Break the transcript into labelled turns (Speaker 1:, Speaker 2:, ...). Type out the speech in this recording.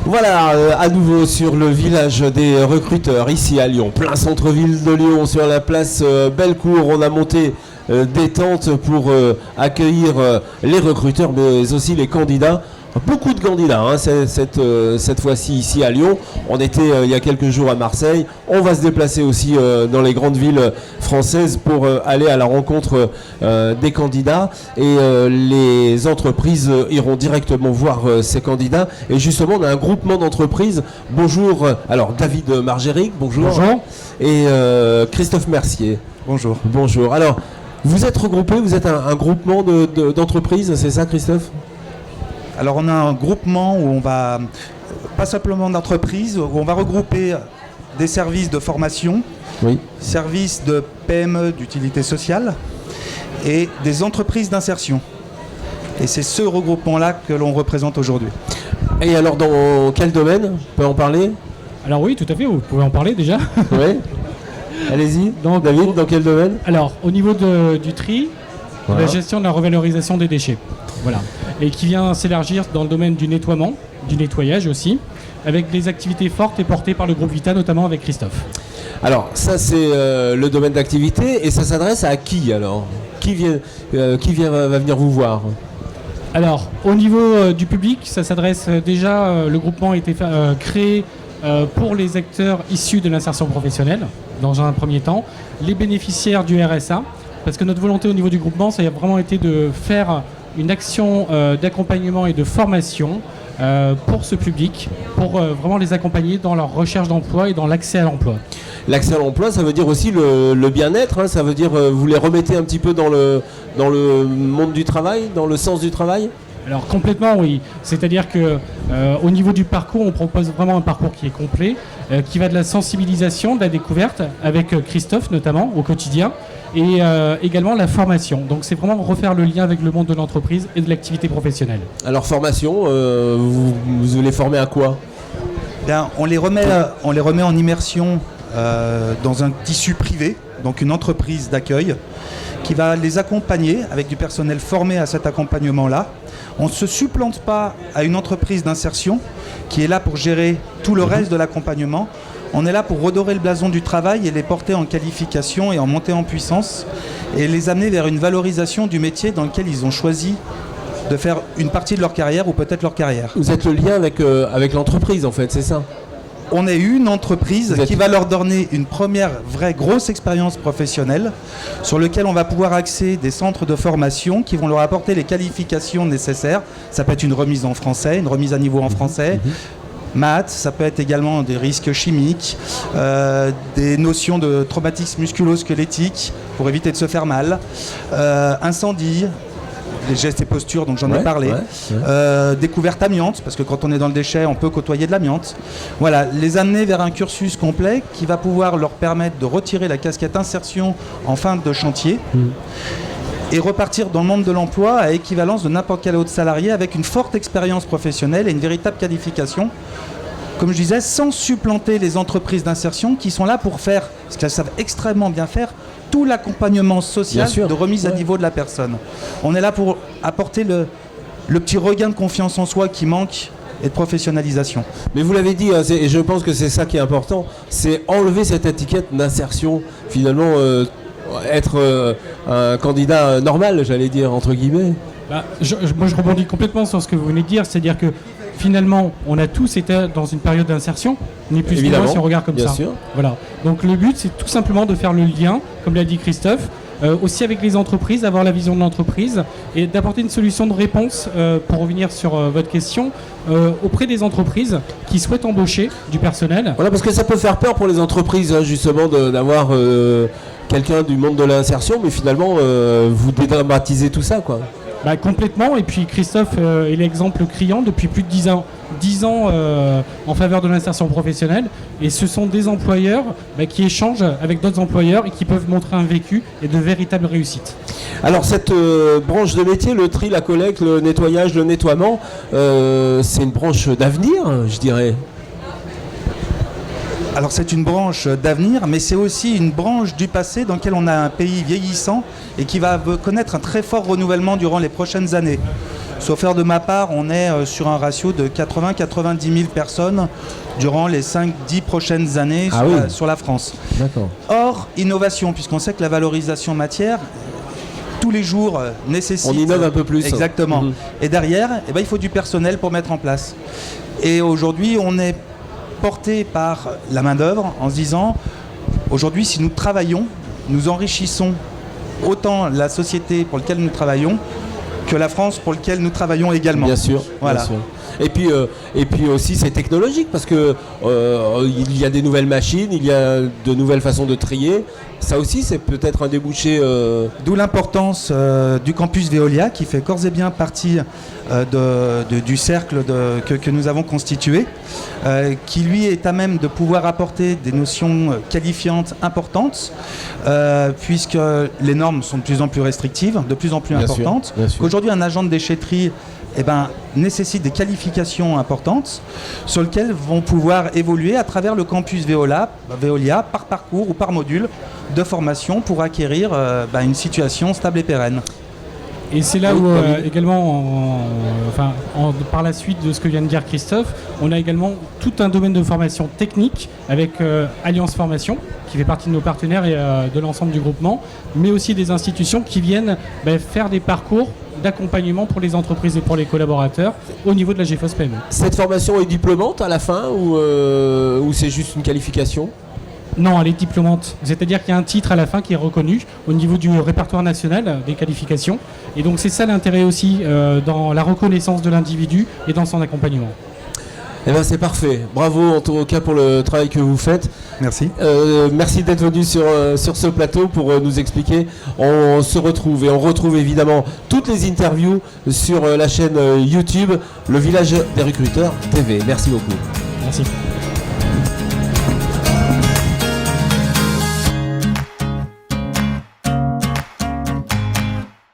Speaker 1: Voilà, à nouveau sur le village des recruteurs, ici à Lyon, plein centre-ville de Lyon, sur la place Bellecour. On a monté des tentes pour accueillir les recruteurs, mais aussi les candidats. Beaucoup de candidats hein, cette fois-ci ici à Lyon. On était il y a quelques jours à Marseille. On va se déplacer aussi dans les grandes villes françaises pour aller à la rencontre des candidats. Et les entreprises iront directement voir ces candidats. Et justement, on a un groupement d'entreprises. Bonjour. Alors, David Margéric, bonjour.
Speaker 2: Bonjour.
Speaker 1: Et Christophe Mercier.
Speaker 2: Bonjour.
Speaker 1: Bonjour. Alors, vous êtes regroupés, vous êtes un groupement d'entreprises, c'est ça, Christophe ?
Speaker 2: Alors on a un groupement où on va, pas simplement d'entreprises, où on va regrouper des services de formation,
Speaker 1: oui,
Speaker 2: services de PME d'utilité sociale et des entreprises d'insertion. Et c'est ce regroupement-là que l'on représente aujourd'hui.
Speaker 1: Et alors dans quel domaine ? On peut en parler ?
Speaker 3: Alors oui, tout à fait, vous pouvez en parler déjà.
Speaker 1: Oui. Allez-y, David, dans quel domaine ?
Speaker 3: Alors, au niveau du tri,
Speaker 1: voilà,
Speaker 3: la gestion de la revalorisation des déchets. Voilà. Et qui vient s'élargir dans le domaine du nettoiement, du nettoyage aussi, avec des activités fortes et portées par le groupe Vita, notamment avec Christophe.
Speaker 1: Alors, ça c'est le domaine d'activité, et ça s'adresse à qui alors ? Qui va venir vous voir ?
Speaker 3: Alors, au niveau du public, ça s'adresse déjà, le groupement a été créé pour les acteurs issus de l'insertion professionnelle, dans un premier temps, les bénéficiaires du RSA, parce que notre volonté au niveau du groupement, ça a vraiment été de faire une action d'accompagnement et de formation pour ce public, pour vraiment les accompagner dans leur recherche d'emploi et dans l'accès à l'emploi.
Speaker 1: L'accès à l'emploi, ça veut dire aussi le bien-être, hein, ça veut dire vous les remettez un petit peu dans le monde du travail, dans le sens du travail ?
Speaker 3: Alors complètement oui, c'est-à-dire que au niveau du parcours, on propose vraiment un parcours qui est complet, qui va de la sensibilisation, de la découverte, avec Christophe notamment au quotidien, et également la formation. Donc c'est vraiment refaire le lien avec le monde de l'entreprise et de l'activité professionnelle. Alors
Speaker 1: formation, vous les formez à quoi ?
Speaker 2: Bien, on les remet en immersion dans un tissu privé, donc une entreprise d'accueil, qui va les accompagner avec du personnel formé à cet accompagnement-là. On ne se supplante pas à une entreprise d'insertion qui est là pour gérer tout le reste de l'accompagnement. On est là pour redorer le blason du travail et les porter en qualification et en montée en puissance et les amener vers une valorisation du métier dans lequel ils ont choisi de faire une partie de leur carrière ou peut-être leur carrière.
Speaker 1: Vous êtes le lien avec l'entreprise en fait, c'est ça ?
Speaker 2: On est une entreprise qui va leur donner une première vraie grosse expérience professionnelle sur laquelle on va pouvoir axer des centres de formation qui vont leur apporter les qualifications nécessaires. Ça peut être une remise en français, une remise à niveau en français, maths, ça peut être également des risques chimiques, des notions de traumatisme musculo-squelettique pour éviter de se faire mal, incendie, les gestes et postures, donc j'en ai parlé. Découverte amiante, parce que quand on est dans le déchet, on peut côtoyer de l'amiante. Voilà, les amener vers un cursus complet qui va pouvoir leur permettre de retirer la casquette insertion en fin de chantier et repartir dans le monde de l'emploi à équivalence de n'importe quel autre salarié avec une forte expérience professionnelle et une véritable qualification. Comme je disais, sans supplanter les entreprises d'insertion qui sont là pour faire, ce qu'elles savent extrêmement bien faire, tout l'accompagnement social de remise à niveau de la personne. On est là pour apporter le petit regain de confiance en soi qui manque et de professionnalisation.
Speaker 1: Mais vous l'avez dit, hein, et je pense que c'est ça qui est important, c'est enlever cette étiquette d'insertion, finalement être un candidat normal, j'allais dire, entre guillemets.
Speaker 3: Moi je rebondis complètement sur ce que vous venez de dire, c'est-à-dire que finalement, on a tous été dans une période d'insertion, ni plus ni moins si on regarde comme ça.
Speaker 1: Sûr.
Speaker 3: Voilà. Donc le but, c'est tout simplement de faire le lien, comme l'a dit Christophe, aussi avec les entreprises, avoir la vision de l'entreprise et d'apporter une solution de réponse, pour revenir sur votre question, auprès des entreprises qui souhaitent embaucher du personnel.
Speaker 1: Voilà, parce que ça peut faire peur pour les entreprises, hein, justement, d'avoir quelqu'un du monde de l'insertion, mais finalement, vous dédramatisez tout ça, quoi.
Speaker 3: Complètement, et puis Christophe est l'exemple criant depuis plus de 10 ans en faveur de l'insertion professionnelle, et ce sont des employeurs qui échangent avec d'autres employeurs et qui peuvent montrer un vécu et de véritables réussites.
Speaker 1: Alors cette branche de métier, le tri, la collecte, le nettoyage, le nettoiement, c'est une branche d'avenir, je dirais.
Speaker 2: Alors c'est une branche d'avenir, mais c'est aussi une branche du passé dans laquelle on a un pays vieillissant et qui va connaître un très fort renouvellement durant les prochaines années. Sauf erreur de ma part, on est sur un ratio de 80-90 000 personnes durant les 5-10 prochaines années sur la France.
Speaker 1: D'accord.
Speaker 2: Or, innovation, puisqu'on sait que la valorisation matière, tous les jours, nécessite...
Speaker 1: On innove un peu plus.
Speaker 2: Exactement. Et derrière, il faut du personnel pour mettre en place. Et aujourd'hui, on est porté par la main-d'œuvre en se disant, aujourd'hui, si nous travaillons, nous enrichissons autant la société pour laquelle nous travaillons que la France pour laquelle nous travaillons également.
Speaker 1: Bien sûr.
Speaker 2: Voilà.
Speaker 1: Bien sûr. Et puis aussi c'est technologique parce que il y a des nouvelles machines, il y a de nouvelles façons de trier. Ça aussi c'est peut-être un débouché.
Speaker 2: D'où l'importance du campus Veolia qui fait corps et bien partie du cercle que nous avons constitué, qui lui est à même de pouvoir apporter des notions qualifiantes importantes, puisque les normes sont de plus en plus restrictives, de plus en plus importantes. Qu'aujourd'hui un agent de déchetterie nécessite des qualifications importantes sur lesquelles vont pouvoir évoluer à travers le campus Veolia par parcours ou par module de formation pour acquérir une situation stable et pérenne.
Speaker 3: Et c'est là où également, par la suite de ce que vient de dire Christophe, on a également tout un domaine de formation technique avec Alliance Formation, qui fait partie de nos partenaires et de l'ensemble du groupement, mais aussi des institutions qui viennent faire des parcours d'accompagnement pour les entreprises et pour les collaborateurs au niveau de la GFOS PME.
Speaker 1: Cette formation est diplômante à la fin ou c'est juste une qualification ?
Speaker 3: Non, elle est diplômante. C'est-à-dire qu'il y a un titre à la fin qui est reconnu au niveau du répertoire national des qualifications. Et donc c'est ça l'intérêt aussi dans la reconnaissance de l'individu et dans son accompagnement.
Speaker 1: Eh bien c'est parfait. Bravo en tout cas pour le travail que vous faites.
Speaker 2: Merci.
Speaker 1: Merci d'être venu sur ce plateau pour nous expliquer. On se retrouve et on retrouve évidemment toutes les interviews sur la chaîne YouTube Le Village des Recruteurs TV. Merci beaucoup.
Speaker 3: Merci.